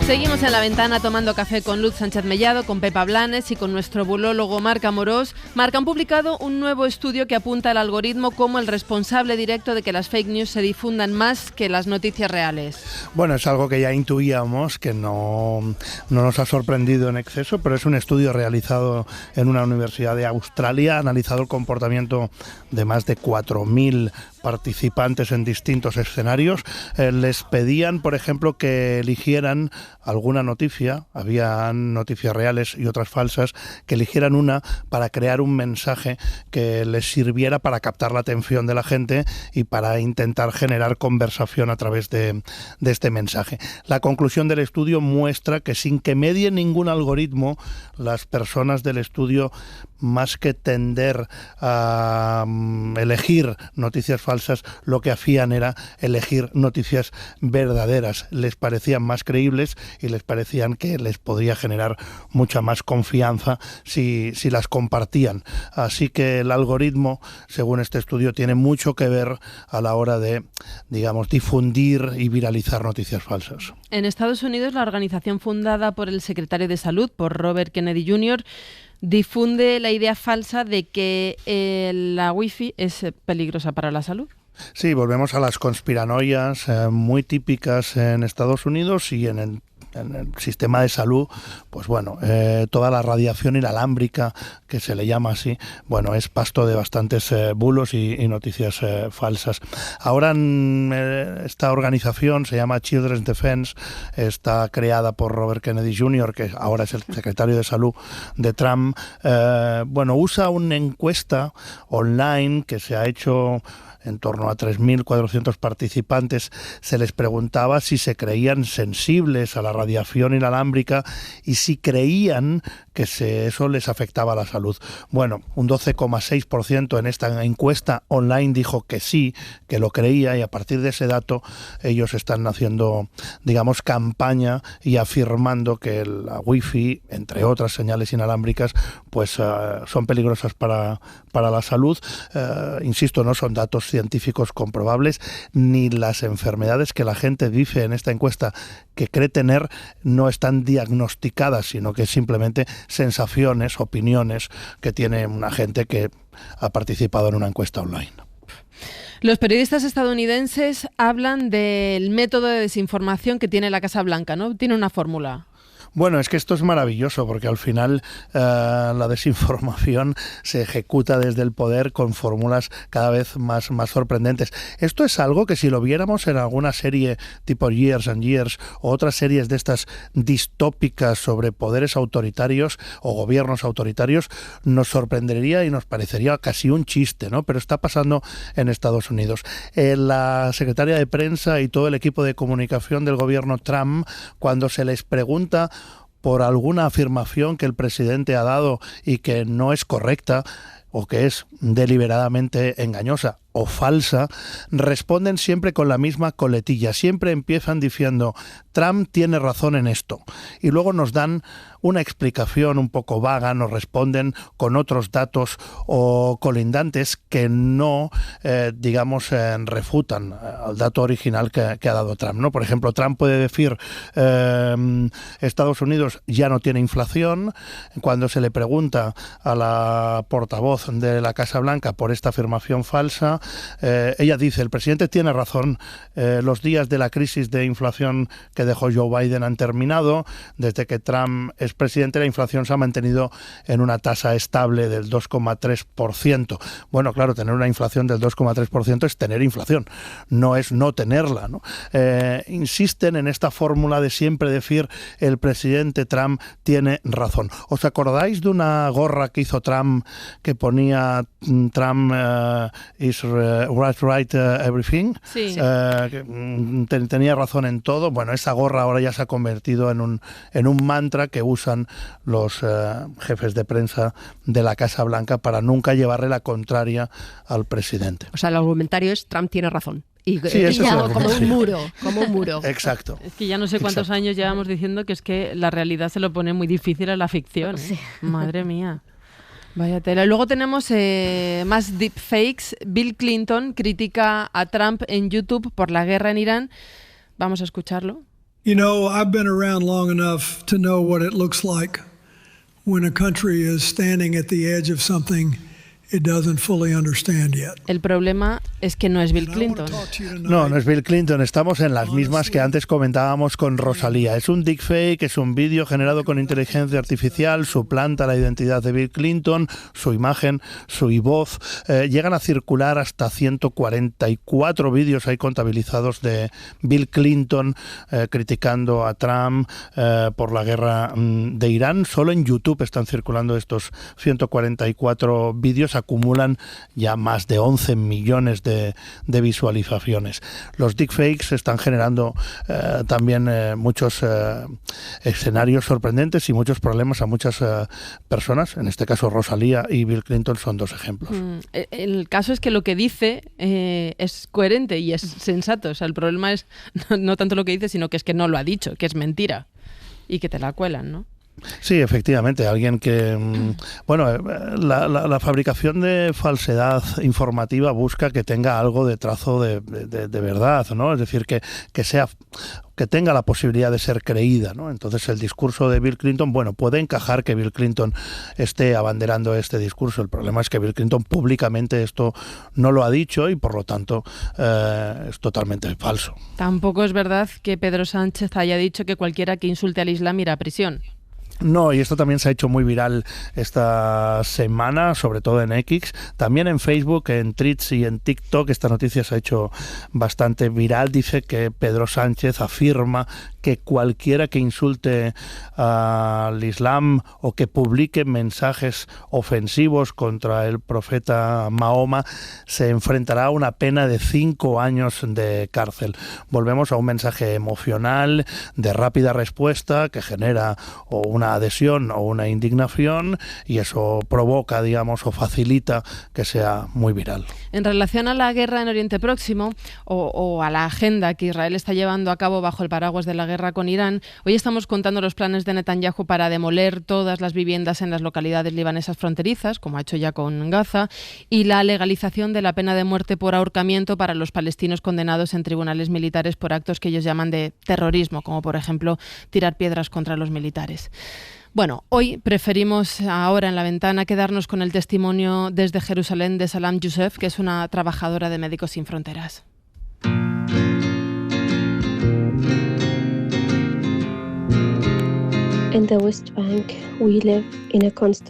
Seguimos en la ventana tomando café con Luz Sánchez Mellado, con Pepa Blanes y con nuestro bulólogo Marc Amorós. Marc, han publicado un nuevo estudio que apunta al algoritmo como el responsable directo de que las fake news se difundan más que las noticias reales. Bueno, es algo que ya intuíamos, que no nos ha sorprendido en exceso, pero es un estudio realizado en una universidad de Australia, ha analizado el comportamiento de más de 4.000 participantes en distintos escenarios. Les pedían, por ejemplo, que eligieran alguna noticia, había noticias reales y otras falsas, que eligieran una para crear un mensaje que les sirviera para captar la atención de la gente y para intentar generar conversación a través de este mensaje. La conclusión del estudio muestra que sin que medie ningún algoritmo, las personas del estudio, más que tender a elegir noticias falsas, lo que hacían era elegir noticias verdaderas. Les parecían más creíbles y les parecían que les podría generar mucha más confianza si las compartían. Así que el algoritmo, según este estudio, tiene mucho que ver a la hora de, digamos, difundir y viralizar noticias falsas. En Estados Unidos, la organización fundada por el secretario de Salud, por Robert Kennedy Jr., difunde la idea falsa de que la Wi-Fi es peligrosa para la salud. Sí, volvemos a las conspiranoias muy típicas en Estados Unidos y en el sistema de salud. Pues bueno, toda la radiación inalámbrica, que se le llama así, bueno, es pasto de bastantes bulos y noticias falsas. Ahora esta organización se llama Children's Defense, está creada por Robert Kennedy Jr., que ahora es el secretario de Salud de Trump. Bueno, usa una encuesta online que se ha hecho en torno a 3.400 participantes. Se les preguntaba si se creían sensibles a la radiación inalámbrica y si creían que eso les afectaba a la salud. Bueno, un 12,6% en esta encuesta online dijo que sí, que lo creía, y a partir de ese dato ellos están haciendo, digamos, campaña y afirmando que la Wi-Fi, entre otras señales inalámbricas, pues son peligrosas para la salud. Insisto, no son datos científicos comprobables, ni las enfermedades que la gente dice en esta encuesta que cree tener no están diagnosticadas, sino que simplemente sensaciones, opiniones que tiene una gente que ha participado en una encuesta online. Los periodistas estadounidenses hablan del método de desinformación que tiene la Casa Blanca, ¿no? Tiene una fórmula. Bueno, es que esto es maravilloso porque al final la desinformación se ejecuta desde el poder con fórmulas cada vez más sorprendentes. Esto es algo que si lo viéramos en alguna serie tipo Years and Years o otras series de estas distópicas sobre poderes autoritarios o gobiernos autoritarios, nos sorprendería y nos parecería casi un chiste, ¿no? Pero está pasando en Estados Unidos. La secretaria de prensa y todo el equipo de comunicación del gobierno Trump, cuando se les pregunta por alguna afirmación que el presidente ha dado y que no es correcta o que es deliberadamente engañosa o falsa, responden siempre con la misma coletilla. Siempre empiezan diciendo, Trump tiene razón en esto. Y luego nos dan una explicación un poco vaga, nos responden con otros datos o colindantes que no, refutan al dato original que ha dado Trump, ¿no? Por ejemplo, Trump puede decir, Estados Unidos ya no tiene inflación. Cuando se le pregunta a la portavoz voz de la Casa Blanca por esta afirmación falsa. Ella dice, el presidente tiene razón, los días de la crisis de inflación que dejó Joe Biden han terminado. Desde que Trump es presidente, la inflación se ha mantenido en una tasa estable del 2,3%. Bueno, claro, tener una inflación del 2,3% es tener inflación, no es no tenerla, ¿no? Insisten en esta fórmula de siempre decir el presidente Trump tiene razón. ¿Os acordáis de una gorra que hizo Trump que ponía Trump is right everything? Sí. Tenía razón en todo. Bueno, esa gorra ahora ya se ha convertido en un mantra que usan los jefes de prensa de la Casa Blanca para nunca llevarle la contraria al presidente. O sea, el argumentario es Trump tiene razón. Y, sí, eso es como un muro. Exacto. Es que ya no sé cuántos años llevamos diciendo que es que la realidad se lo pone muy difícil a la ficción. Sí. Madre mía. Vaya tela. Luego tenemos más deepfakes. Bill Clinton critica a Trump en YouTube por la guerra en Irán. Vamos a escucharlo. You know, I've been around long enough to know what it looks like when a country is standing at the edge of something it doesn't fully understand yet. El problema es que no es Bill Clinton. No es Bill Clinton. Estamos en las mismas que antes comentábamos con Rosalía. Es un deepfake, es un vídeo generado con inteligencia artificial, suplanta la identidad de Bill Clinton, su imagen, su voz. Llegan a circular hasta 144 vídeos hay contabilizados de Bill Clinton criticando a Trump por la guerra de Irán. Solo en YouTube están circulando estos 144 vídeos. Acumulan ya más de 11 millones de visualizaciones. Los deepfakes están generando también muchos escenarios sorprendentes y muchos problemas a muchas personas. En este caso, Rosalía y Bill Clinton son dos ejemplos. El caso es que lo que dice es coherente y es sensato. O sea, el problema es no tanto lo que dice, sino que es que no lo ha dicho, que es mentira y que te la cuelan, ¿no? Sí, efectivamente, alguien que... Bueno, la fabricación de falsedad informativa busca que tenga algo de trazo de verdad, ¿no? Es decir, que tenga la posibilidad de ser creída, ¿no? Entonces el discurso de Bill Clinton, bueno, puede encajar que Bill Clinton esté abanderando este discurso. El problema es que Bill Clinton públicamente esto no lo ha dicho y por lo tanto es totalmente falso. Tampoco es verdad que Pedro Sánchez haya dicho que cualquiera que insulte al Islam irá a prisión. No, y esto también se ha hecho muy viral esta semana, sobre todo en X, también en Facebook, en Threads y en TikTok. Esta noticia se ha hecho bastante viral. Dice que Pedro Sánchez afirma que cualquiera que insulte al Islam o que publique mensajes ofensivos contra el profeta Mahoma se enfrentará a una pena de 5 años de cárcel. Volvemos a un mensaje emocional, de rápida respuesta, que genera o una adhesión o una indignación, y eso provoca, digamos, o facilita que sea muy viral. En relación a la guerra en Oriente Próximo o a la agenda que Israel está llevando a cabo bajo el paraguas de la guerra con Irán, hoy estamos contando los planes de Netanyahu para demoler todas las viviendas en las localidades libanesas fronterizas, como ha hecho ya con Gaza, y la legalización de la pena de muerte por ahorcamiento para los palestinos condenados en tribunales militares por actos que ellos llaman de terrorismo, como por ejemplo tirar piedras contra los militares. Bueno, hoy preferimos ahora en La Ventana quedarnos con el testimonio desde Jerusalén de Salam Youssef, que es una trabajadora de Médicos Sin Fronteras.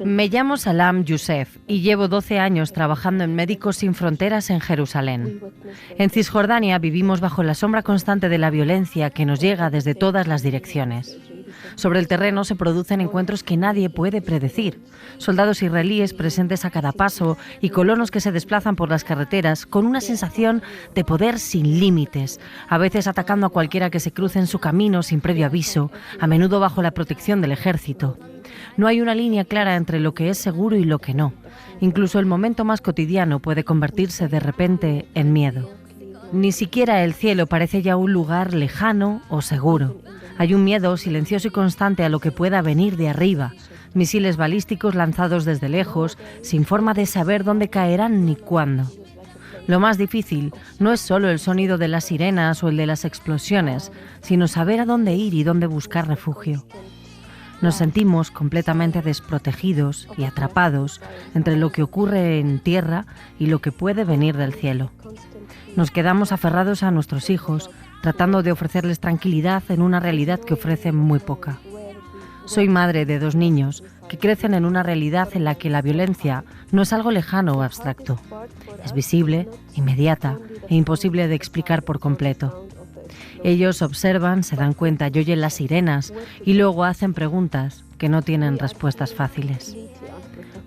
Me llamo Salam Youssef y llevo 12 años trabajando en Médicos Sin Fronteras en Jerusalén. En Cisjordania vivimos bajo la sombra constante de la violencia que nos llega desde todas las direcciones. Sobre el terreno se producen encuentros que nadie puede predecir. Soldados israelíes presentes a cada paso y colonos que se desplazan por las carreteras con una sensación de poder sin límites, a veces atacando a cualquiera que se cruce en su camino sin previo aviso, a menudo bajo la protección del ejército. No hay una línea clara entre lo que es seguro y lo que no. Incluso el momento más cotidiano puede convertirse de repente en miedo. Ni siquiera el cielo parece ya un lugar lejano o seguro. Hay un miedo silencioso y constante a lo que pueda venir de arriba. Misiles balísticos lanzados desde lejos, sin forma de saber dónde caerán ni cuándo. Lo más difícil no es solo el sonido de las sirenas o el de las explosiones, sino saber a dónde ir y dónde buscar refugio. Nos sentimos completamente desprotegidos y atrapados entre lo que ocurre en tierra y lo que puede venir del cielo. Nos quedamos aferrados a nuestros hijos, tratando de ofrecerles tranquilidad en una realidad que ofrece muy poca. Soy madre de 2 niños que crecen en una realidad en la que la violencia no es algo lejano o abstracto. Es visible, inmediata e imposible de explicar por completo. Ellos observan, se dan cuenta y oyen las sirenas y luego hacen preguntas que no tienen respuestas fáciles.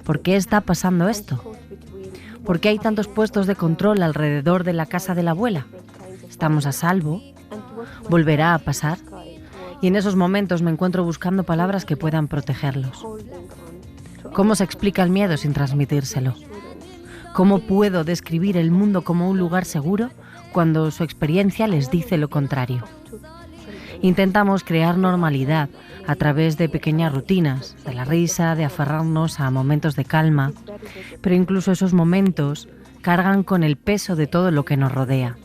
¿Por qué está pasando esto? ¿Por qué hay tantos puestos de control alrededor de la casa de la abuela? ¿Estamos a salvo? ¿Volverá a pasar? Y en esos momentos me encuentro buscando palabras que puedan protegerlos. ¿Cómo se explica el miedo sin transmitírselo? ¿Cómo puedo describir el mundo como un lugar seguro cuando su experiencia les dice lo contrario? Intentamos crear normalidad a través de pequeñas rutinas, de la risa, de aferrarnos a momentos de calma, pero incluso esos momentos cargan con el peso de todo lo que nos rodea.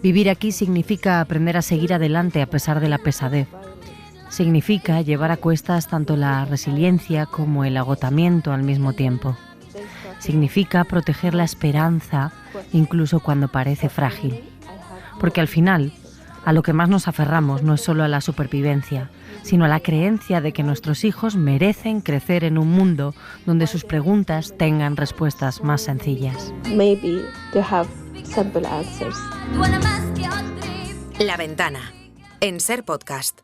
Vivir aquí significa aprender a seguir adelante a pesar de la pesadez. Significa llevar a cuestas tanto la resiliencia como el agotamiento al mismo tiempo. Significa proteger la esperanza incluso cuando parece frágil. Porque al final, a lo que más nos aferramos no es solo a la supervivencia, sino a la creencia de que nuestros hijos merecen crecer en un mundo donde sus preguntas tengan respuestas más sencillas. Maybe they have simple answers. La Ventana, en Ser Podcast.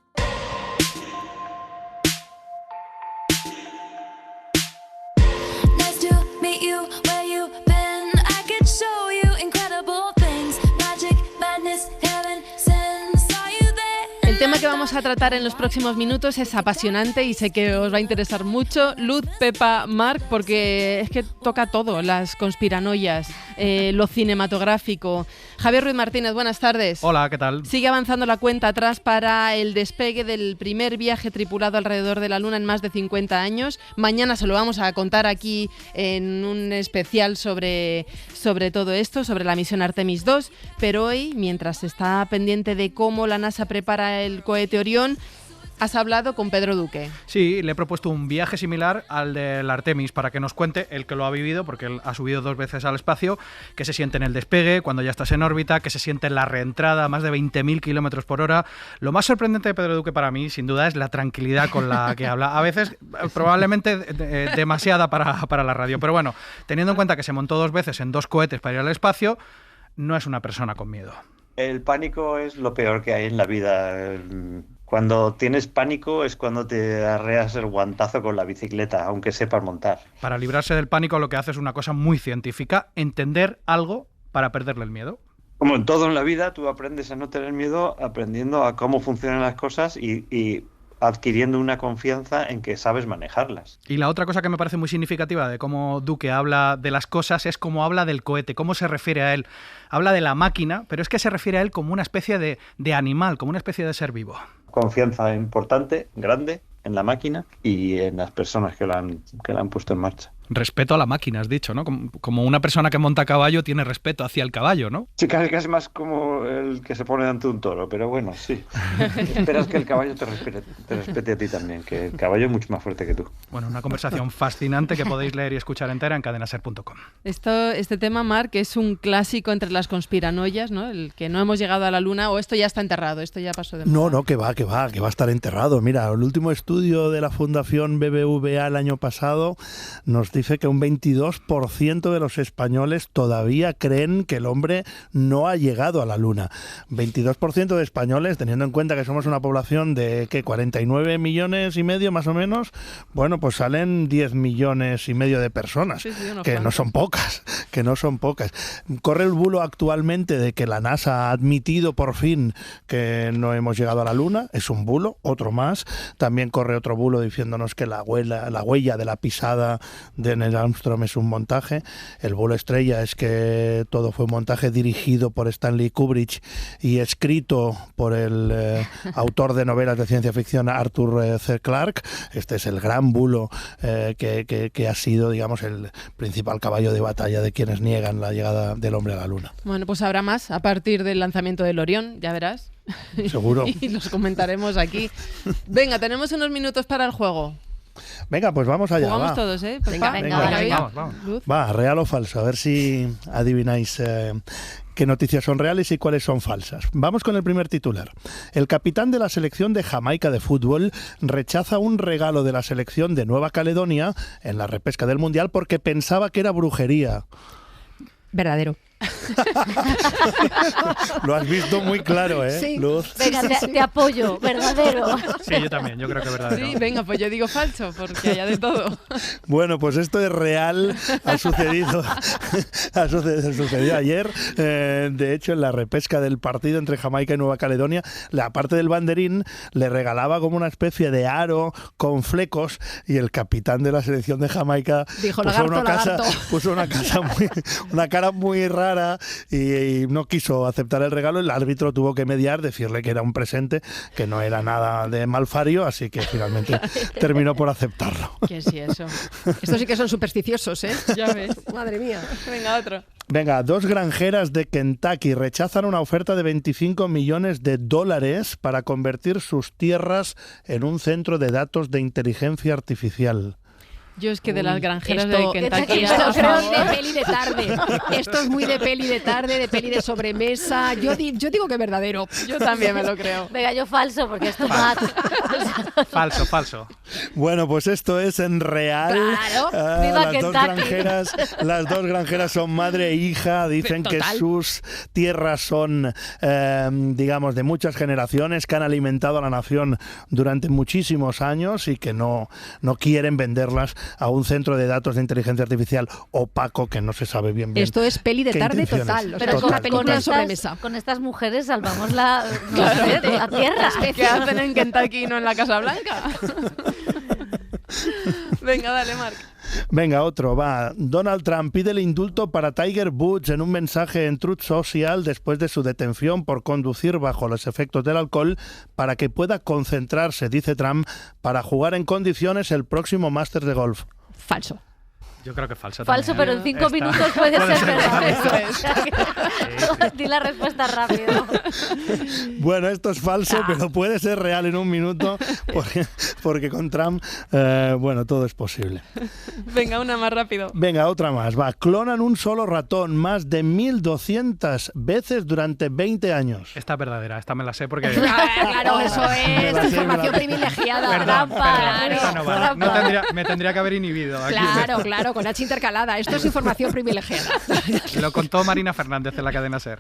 El tema que vamos a tratar en los próximos minutos es apasionante y sé que os va a interesar mucho. Luz, Pepa, Marc, porque es que toca todo, las conspiranoias, lo cinematográfico. Javier Ruiz Martínez, buenas tardes. Hola, ¿qué tal? Sigue avanzando la cuenta atrás para el despegue del primer viaje tripulado alrededor de la Luna en más de 50 años. Mañana se lo vamos a contar aquí en un especial sobre todo esto, sobre la misión Artemis 2. Pero hoy, mientras se está pendiente de cómo la NASA prepara el cohete Orión, has hablado con Pedro Duque. Sí, le he propuesto un viaje similar al del Artemis para que nos cuente, él que lo ha vivido, porque él ha subido 2 veces al espacio, qué se siente en el despegue, cuando ya estás en órbita, qué se siente en la reentrada, más de 20.000 kilómetros por hora. Lo más sorprendente de Pedro Duque para mí, sin duda, es la tranquilidad con la que habla. A veces, probablemente demasiada para la radio. Pero bueno, teniendo en cuenta que se montó 2 veces en 2 cohetes para ir al espacio, no es una persona con miedo. El pánico es lo peor que hay en la vida. Cuando tienes pánico es cuando te arreas el guantazo con la bicicleta, aunque sepas montar. Para librarse del pánico lo que hace es una cosa muy científica, entender algo para perderle el miedo. Como en todo en la vida, tú aprendes a no tener miedo aprendiendo a cómo funcionan las cosas y adquiriendo una confianza en que sabes manejarlas. Y la otra cosa que me parece muy significativa de cómo Duque habla de las cosas es cómo habla del cohete, cómo se refiere a él. Habla de la máquina, pero es que se refiere a él como una especie de animal, como una especie de ser vivo. Confianza importante, grande, en la máquina y en las personas que la han puesto en marcha. Respeto a la máquina, has dicho, ¿no? Como una persona que monta a caballo tiene respeto hacia el caballo, ¿no? Sí, casi más como el que se pone ante un toro, pero bueno, sí. Esperas que el caballo te respete a ti también, que el caballo es mucho más fuerte que tú. Bueno, una conversación fascinante que podéis leer y escuchar entera en cadenaser.com. Este tema, Marc, es un clásico entre las conspiranoias, ¿no? El que no hemos llegado a la Luna, o esto ya está enterrado, esto ya pasó de moda. No, que va a estar enterrado. Mira, el último estudio de la Fundación BBVA el año pasado nos dice que un 22% de los españoles todavía creen que el hombre no ha llegado a la Luna. 22% de españoles, teniendo en cuenta que somos una población de, ¿qué?, 49 millones y medio más o menos, bueno, pues salen 10 millones y medio de personas, sí, que no son pocas. Corre el bulo actualmente de que la NASA ha admitido por fin que no hemos llegado a la Luna, es un bulo, otro más. También corre otro bulo diciéndonos que la huella de la pisada de Neil Armstrong es un montaje. El vuelo estrella es que todo fue un montaje dirigido por Stanley Kubrick y escrito por el autor de novelas de ciencia ficción Arthur C. Clarke. Este es el gran bulo que ha sido, digamos, el principal caballo de batalla de quienes niegan la llegada del hombre a la Luna. Bueno, pues habrá más a partir del lanzamiento del Orión, ya verás. Seguro. Y los comentaremos aquí. Venga, tenemos unos minutos para el juego. Venga, pues vamos allá. Jugamos todos, ¿eh? Vamos. Va, real o falso. A ver si adivináis qué noticias son reales y cuáles son falsas. Vamos con el primer titular. El capitán de la selección de Jamaica de fútbol rechaza un regalo de la selección de Nueva Caledonia en la repesca del Mundial porque pensaba que era brujería. Verdadero. Lo has visto muy claro, ¿eh, sí. Luz? Venga, te apoyo, verdadero. Sí, yo también, yo creo que verdadero. Sí, venga, pues yo digo falso, porque haya de todo. Bueno, pues esto es real, ha sucedido ayer. De hecho, en la repesca del partido entre Jamaica y Nueva Caledonia, la parte del banderín le regalaba como una especie de aro con flecos y el capitán de la selección de Jamaica dijo, puso una cara muy rara y no quiso aceptar el regalo. El árbitro tuvo que mediar, decirle que era un presente, que no era nada de malfario, así que finalmente terminó por aceptarlo. Que sí, eso. Estos sí que son supersticiosos, ¿eh? Ya ves. Madre mía. Venga, otro. Venga, 2 granjeras de Kentucky rechazan una oferta de $25 millones para convertir sus tierras en un centro de datos de inteligencia artificial. Yo es que de las granjeras esto, de Kentucky... Esto creo de peli de tarde. Esto es muy de peli de tarde, de peli de sobremesa. Yo digo que verdadero. Yo también me lo creo. Venga, yo falso, porque esto más... Falso. Bueno, pues esto es en real. Claro, viva las dos granjeras son madre e hija. Dicen que sus tierras son, digamos, de muchas generaciones, que han alimentado a la nación durante muchísimos años y que no quieren venderlas a un centro de datos de inteligencia artificial opaco que no se sabe bien. Esto es peli de tarde total. O sea, es una película de sobremesa. Con estas mujeres salvamos la tierra. ¿Qué hacen en Kentucky y no en la Casa Blanca? Venga, dale, Marc. Venga, otro, va. Donald Trump pide el indulto para Tiger Woods en un mensaje en Truth Social después de su detención por conducir bajo los efectos del alcohol para que pueda concentrarse, dice Trump, para jugar en condiciones el próximo Masters de golf. Falso. Yo creo que falso. Falso, también. pero en 5 minutos puede ser verdad. Di la respuesta rápido. Bueno, esto es falso, pero puede ser real en un minuto, porque con Trump, bueno, todo es posible. Venga, una más rápido. Venga, otra más. Va, clonan un solo ratón más de 1.200 veces durante 20 años. Esta es verdadera, esta me la sé porque... Claro, eso es información privilegiada. Trampa. Me tendría que haber inhibido. Aquí. Claro, con H intercalada. Esto es información privilegiada. Lo contó Marina Fernández en la cadena SER.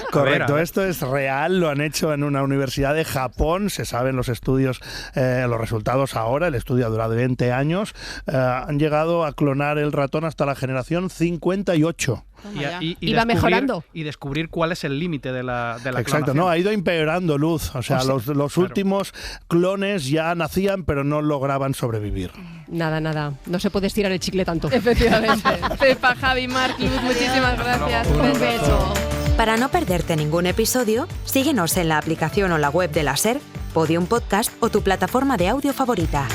Correcto, esto es real, lo han hecho en una universidad de Japón, se saben los estudios, los resultados ahora, el estudio ha durado 20 años, han llegado a clonar el ratón hasta la generación 58. Y va mejorando. Y descubrir cuál es el límite de la Exacto, clonación. no, ha ido empeorando, Luz. O sea, los últimos clones ya nacían, pero no lograban sobrevivir. Nada. No se puede estirar el chicle tanto. Efectivamente. Pepa, Javi, Marc, Luz, muchísimas gracias. Un beso. Para no perderte ningún episodio, síguenos en la aplicación o la web de la SER, Podium Podcast o tu plataforma de audio favorita.